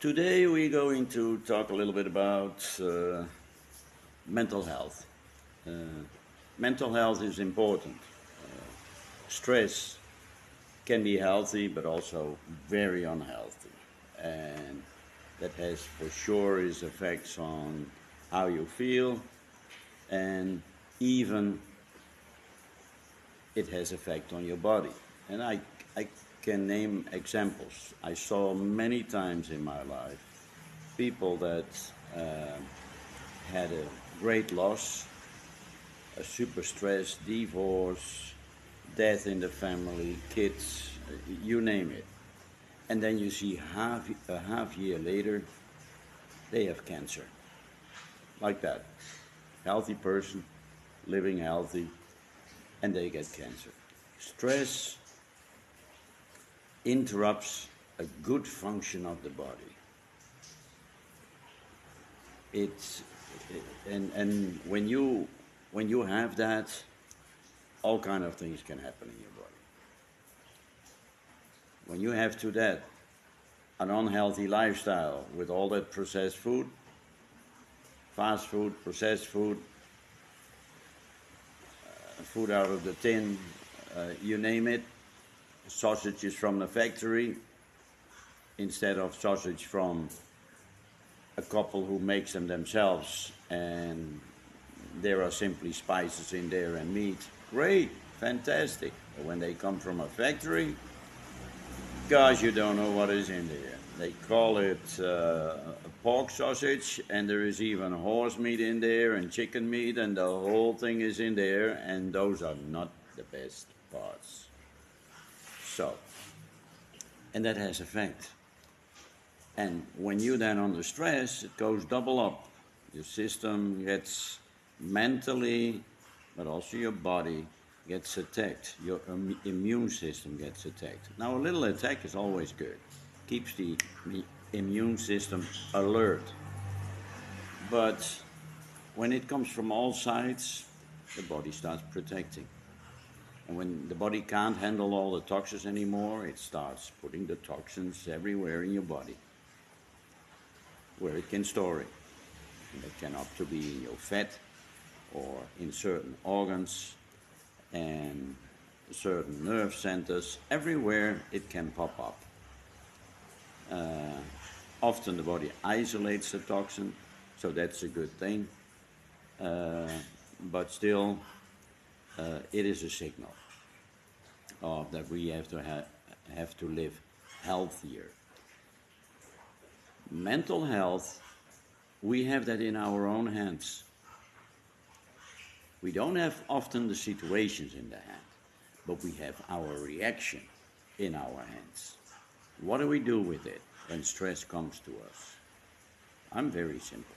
Today we're going to talk a little bit about mental health. Uh, Mental health is important. Stress can be healthy, but also very unhealthy, and that has for sure its effects on how you feel, and even it has effect on your body. And I can name examples. I saw many times in my life people that uh, had a great loss, a super stress, divorce, death in the family, kids, you name it. And then you see a half year later, they have cancer. Like that. Healthy person, living healthy, and they get cancer. Stress interrupts a good function of the body. It's and when you have that, all kind of things can happen in your body. When you have to that an unhealthy lifestyle with all that processed food, fast food, processed food, food out of the tin, you name it, sausages from the factory instead of sausage from a couple who makes them themselves, and there are simply spices in there and meat. Great, fantastic. But when they come from a factory, gosh, you don't know what is in there. They call it pork sausage, and there is even horse meat in there and chicken meat, and the whole thing is in there, and those are not the best parts. So, and that has effect. And when you then under stress, it goes double up. Your system gets mentally, but also your body gets attacked. Your immune system gets attacked. Now, a little attack is always good. Keeps the immune system alert. But when it comes from all sides, the body starts protecting. And when the body can't handle all the toxins anymore, it starts putting the toxins everywhere in your body, where it can store it. And it can opt to be in your fat or in certain organs and certain nerve centers. Everywhere it can pop up. Often the body isolates the toxin, so that's a good thing. But still, it is a signal that we have to live healthier. Mental health, we have that in our own hands. We don't have often the situations in the hand, but we have our reaction in our hands. What do we do with it when stress comes to us? I'm very simple.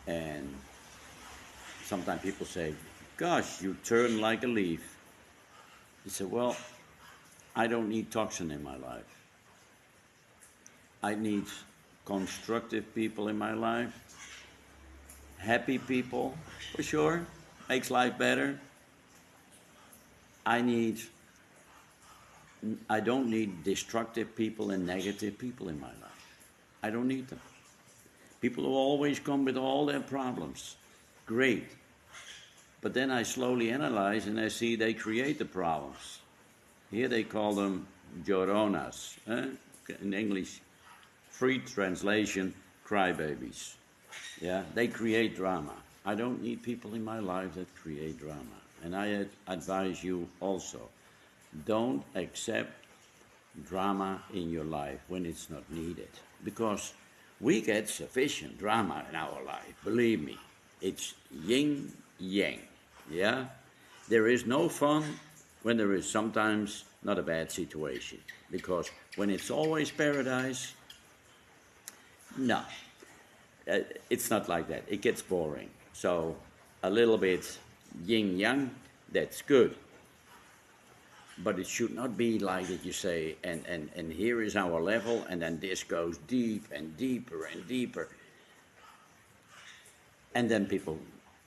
And sometimes people say, gosh, you turn like a leaf. You say, well, I don't need toxin in my life. I need constructive people in my life, happy people, for sure, makes life better. I don't need destructive people and negative people in my life. I don't need them. People who always come with all their problems, great. But then I slowly analyze and I see they create the problems. Here they call them lloronas. In English, free translation, crybabies. Yeah, they create drama. I don't need people in my life that create drama. And I advise you also, don't accept drama in your life when it's not needed. Because we get sufficient drama in our life, believe me. It's yin yang. Yeah? There is no fun when there is sometimes not a bad situation. Because when it's always paradise, no, it's not like that. It gets boring. So a little bit yin yang, that's good. But it should not be like that you say, and here is our level, and then this goes deep and deeper and deeper. And then people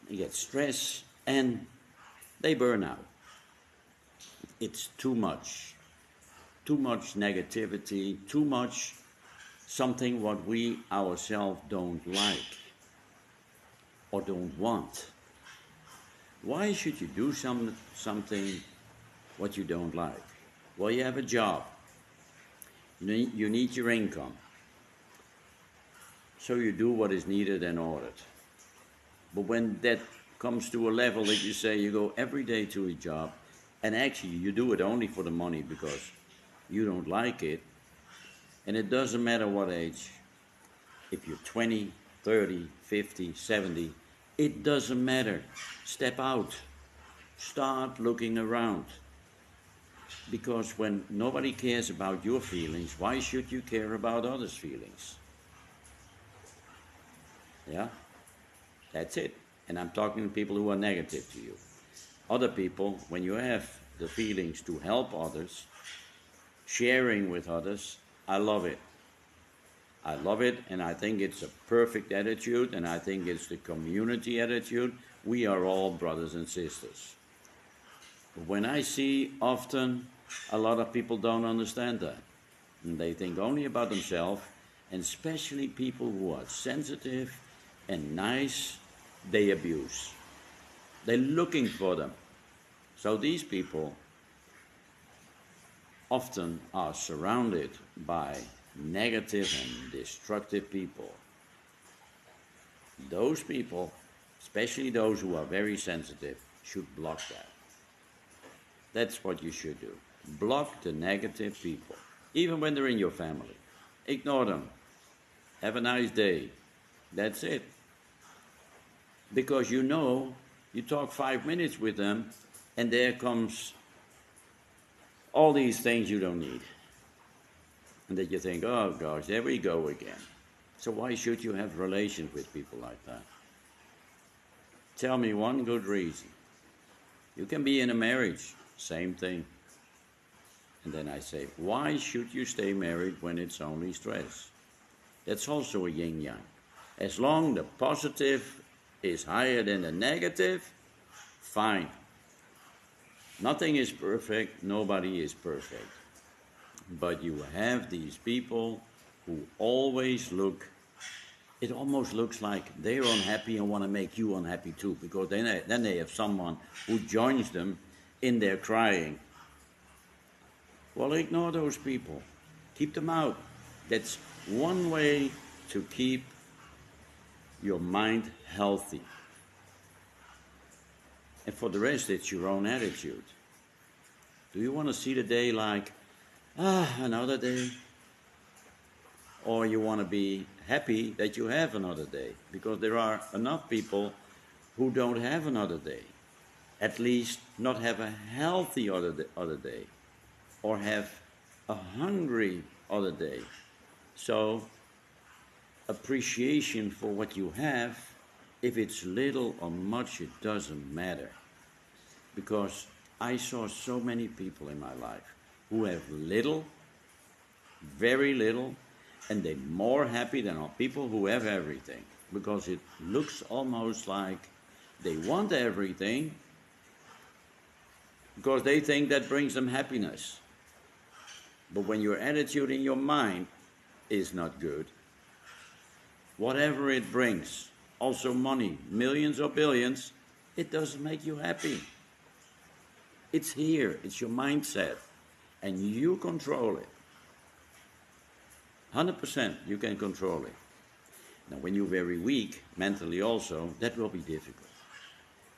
get stressed and they burn out. It's too much negativity, too much something what we ourselves don't like or don't want. Why should you do something what you don't like? Well, you have a job. You need your income. So you do what is needed and ordered. But when that comes to a level that you say you go every day to a job, and actually you do it only for the money because you don't like it, and it doesn't matter what age, if you're 20, 30, 50, 70, it doesn't matter. Step out. Start looking around. Because when nobody cares about your feelings, why should you care about others' feelings? Yeah? That's it. And I'm talking to people who are negative to you. Other people, when you have the feelings to help others, sharing with others, I love it. I love it, and I think it's a perfect attitude, and I think it's the community attitude. We are all brothers and sisters. But when I see often a lot of people don't understand that, and they think only about themselves, and especially people who are sensitive and nice, they abuse. They're looking for them. So these people often are surrounded by negative and destructive people. Those people, especially those who are very sensitive, should block that. That's what you should do. Block the negative people, even when they're in your family. Ignore them. Have a nice day. That's it. Because you know, you talk 5 minutes with them, and there comes all these things you don't need. And that you think, oh gosh, there we go again. So why should you have relations with people like that? Tell me one good reason. You can be in a marriage, same thing. And then I say, why should you stay married when it's only stress? That's also a yin-yang. As long the positive is higher than the negative, fine. Nothing is perfect, nobody is perfect. But you have these people who always look, it almost looks like they're unhappy and want to make you unhappy too, because then they have someone who joins them in their crying. Well, ignore those people. Keep them out. That's one way to keep your mind healthy. And for the rest, it's your own attitude. Do you want to see the day like, another day? Or you want to be happy that you have another day? Because there are enough people who don't have another day. At least not have a healthy other day. Or have a hungry other day. So, appreciation for what you have, if it's little or much, it doesn't matter. Because I saw so many people in my life who have little, very little, and they're more happy than people who have everything. Because it looks almost like they want everything because they think that brings them happiness. But when your attitude in your mind is not good, whatever it brings, also money, millions or billions, it doesn't make you happy. It's here, it's your mindset, and you control it. 100% you can control it. Now, when you're very weak, mentally also, that will be difficult.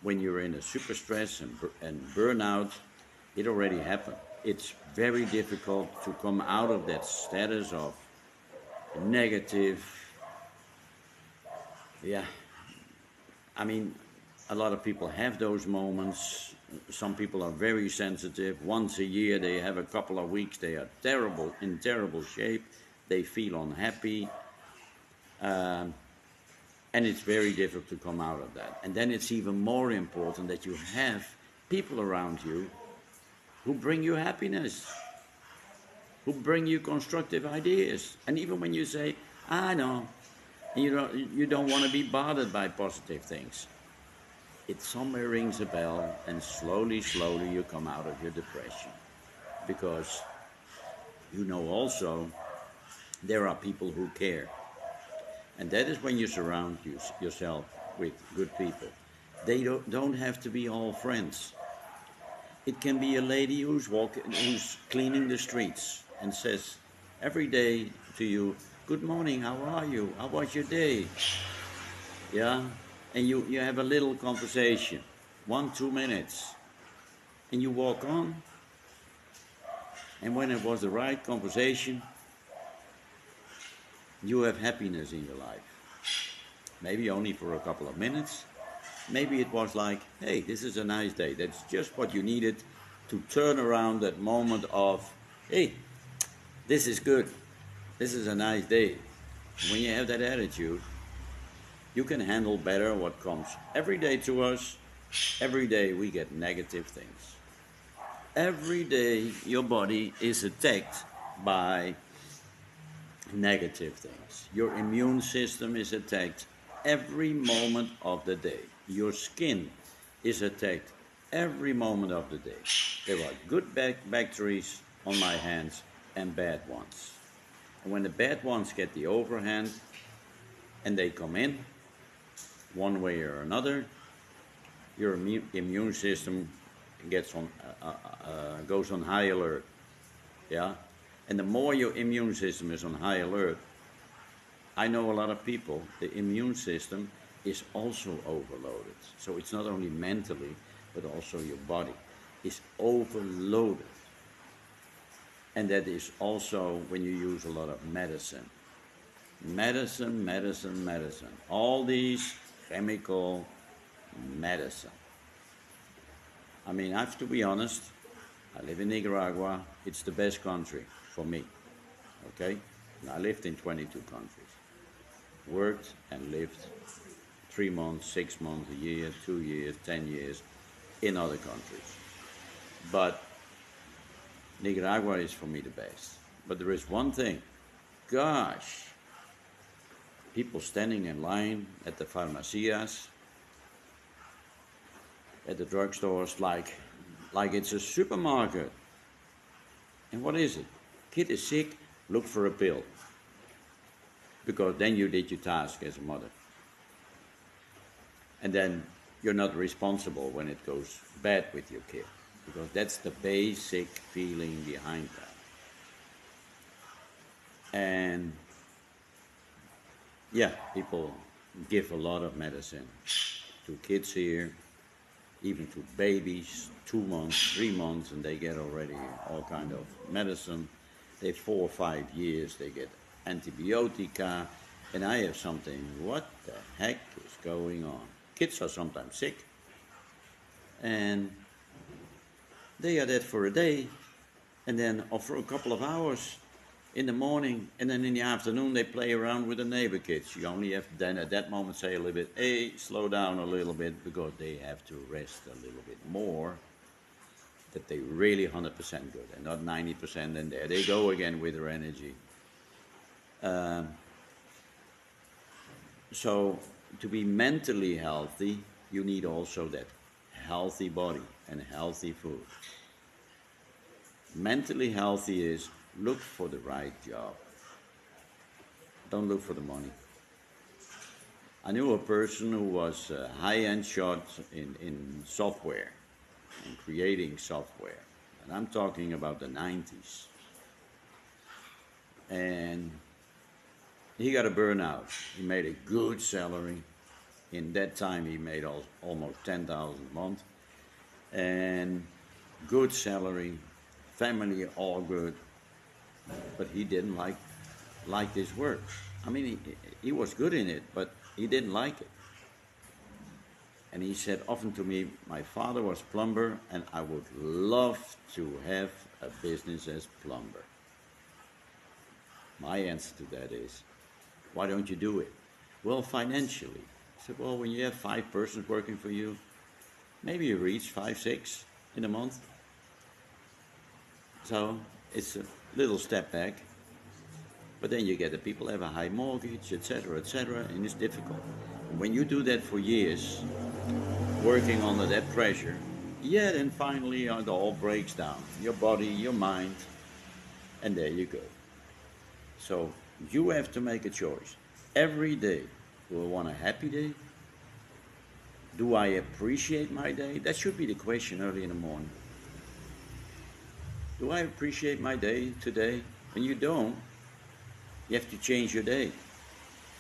When you're in a super stress and burnout, it already happened. It's very difficult to come out of that status of negative. Yeah, I mean, a lot of people have those moments. Some people are very sensitive. Once a year, they have a couple of weeks, they are in terrible shape. They feel unhappy. And it's very difficult to come out of that. And then it's even more important that you have people around you who bring you happiness, who bring you constructive ideas. And even when you say, I know, you don't want to be bothered by positive things, it somewhere rings a bell, and slowly you come out of your depression. Because you know also There are people who care. And that is when you surround yourself with good people. They don't have to be all friends. It can be a lady who's cleaning the streets and says every day to you, "Good morning, how are you? How was your day?" Yeah? And you have a little conversation, 1-2 minutes, and you walk on. And when it was the right conversation, you have happiness in your life. Maybe only for a couple of minutes. Maybe it was like, "Hey, this is a nice day." That's just what you needed to turn around that moment of, "Hey, this is good. This is a nice day." When you have that attitude, you can handle better what comes every day to us. Every day we get negative things. Every day your body is attacked by negative things. Your immune system is attacked every moment of the day. Your skin is attacked every moment of the day. There are good bacteria on my hands and bad ones. And when the bad ones get the overhand and they come in one way or another, your immune system goes on high alert. Yeah? And the more your immune system is on high alert, I know a lot of people, the immune system is also overloaded. So it's not only mentally, but also your body is overloaded. And that is also when you use a lot of medicine. Medicine, medicine, medicine. All these chemical medicine. I mean, I have to be honest, I live in Nicaragua. It's the best country for me, okay? And I lived in 22 countries. Worked and lived 3 months, 6 months, a year, 2 years, 10 years in other countries. But Nicaragua is for me the best. But there is one thing, gosh, people standing in line at the farmacias, at the drugstores, like it's a supermarket. And what is it? Kid is sick, look for a pill. Because then you did your task as a mother. And then you're not responsible when it goes bad with your kid. Because that's the basic feeling behind that. And yeah, people give a lot of medicine to kids here, even to babies, 2 months, 3 months, and they get already all kind of medicine. They 4 or 5 years, they get antibiotica, and I have something, what the heck is going on? Kids are sometimes sick, and they are dead for a day, and then or for a couple of hours in the morning, and then in the afternoon they play around with the neighbor kids. You only have to then at that moment say a little bit, hey, slow down a little bit, because they have to rest a little bit more, that they really 100% good, and not 90%, and there they go again with their energy. So to be mentally healthy, you need also that healthy body and healthy food. Mentally healthy is look for the right job. Don't look for the money. I knew a person who was a high-end shot in software and creating software. And I'm talking about the 90s. And he got a burnout. He made a good salary. In that time, he made almost 10,000 a month. And good salary, family all good. But he didn't like this work. I mean, he was good in it, but he didn't like it. And he said often to me, my father was plumber, and I would love to have a business as plumber. My answer to that is, why don't you do it? Well, financially. I said, well, when you have 5 persons working for you, maybe you reach 5, 6 in a month. So it's a little step back. But then you get the people have a high mortgage, etc., and it's difficult. And when you do that for years, working under that pressure, yeah, then finally it all breaks down. Your body, your mind, and there you go. So You have to make a choice. Every day, do I want a happy day? Do I appreciate my day? That should be the question early in the morning. Do I appreciate my day today? When you don't, you have to change your day.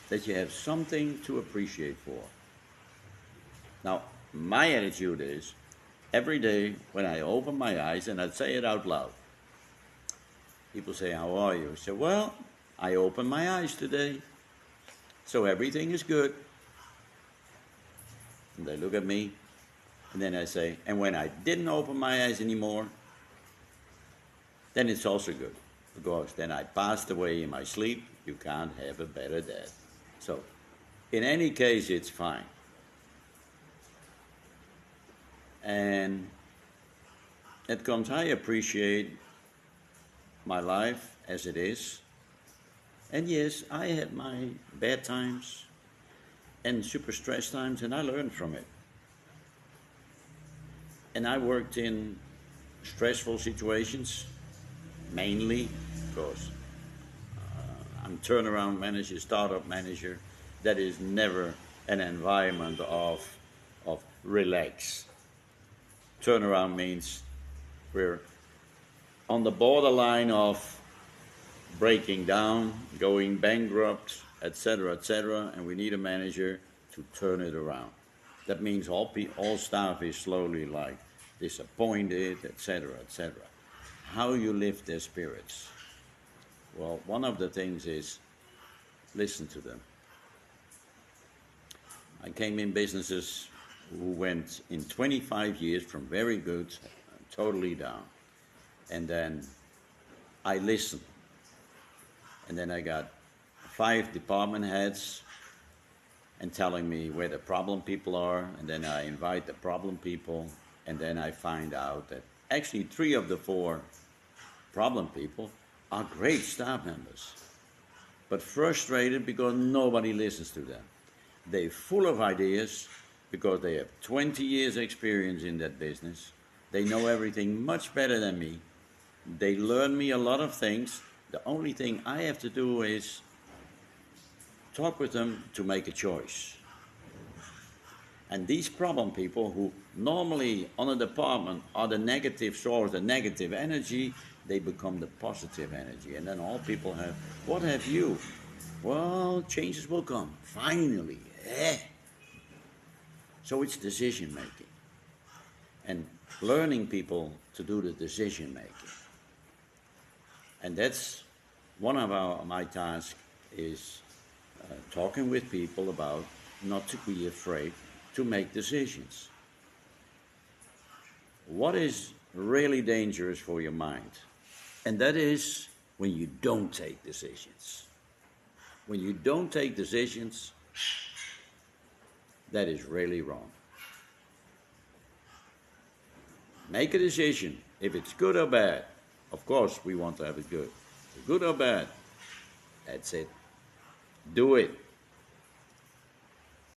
That you have something to appreciate for. Now, my attitude is, every day when I open my eyes, and I say it out loud, people say, how are you? I say, well, I opened my eyes today, so everything is good. And they look at me, and then I say, and when I didn't open my eyes anymore, then it's also good, because then I passed away in my sleep. You can't have a better death. So, in any case, it's fine. And it comes, I appreciate my life as it is. And yes, I had my bad times and super stress times, and I learned from it. And I worked in stressful situations, mainly because I'm turnaround manager, startup manager. That is never an environment of relax. Turnaround means we're on the borderline of breaking down, going bankrupt, etc., and we need a manager to turn it around. That means all staff is slowly like disappointed, etc., How you lift their spirits? Well, one of the things is listen to them. I came in businesses who went in 25 years from very good, totally down. And then I listened. And then I got 5 department heads and telling me where the problem people are. And then I invite the problem people. And then I find out that actually 3 of the 4 problem people are great staff members, but frustrated because nobody listens to them. They're full of ideas because they have 20 years experience in that business. They know everything much better than me. They learn me a lot of things. The only thing I have to do is talk with them to make a choice. And these problem people who normally on a department are the negative source, the negative energy, they become the positive energy. And then all people have, what have you? Well, changes will come. Finally. So it's decision making. And learning people to do the decision making. And that's one of my tasks is talking with people about not to be afraid to make decisions. What is really dangerous for your mind? And that is when you don't take decisions. When you don't take decisions, that is really wrong. Make a decision. If it's good or bad, of course we want to have it good. Good or bad, that's it. Do it.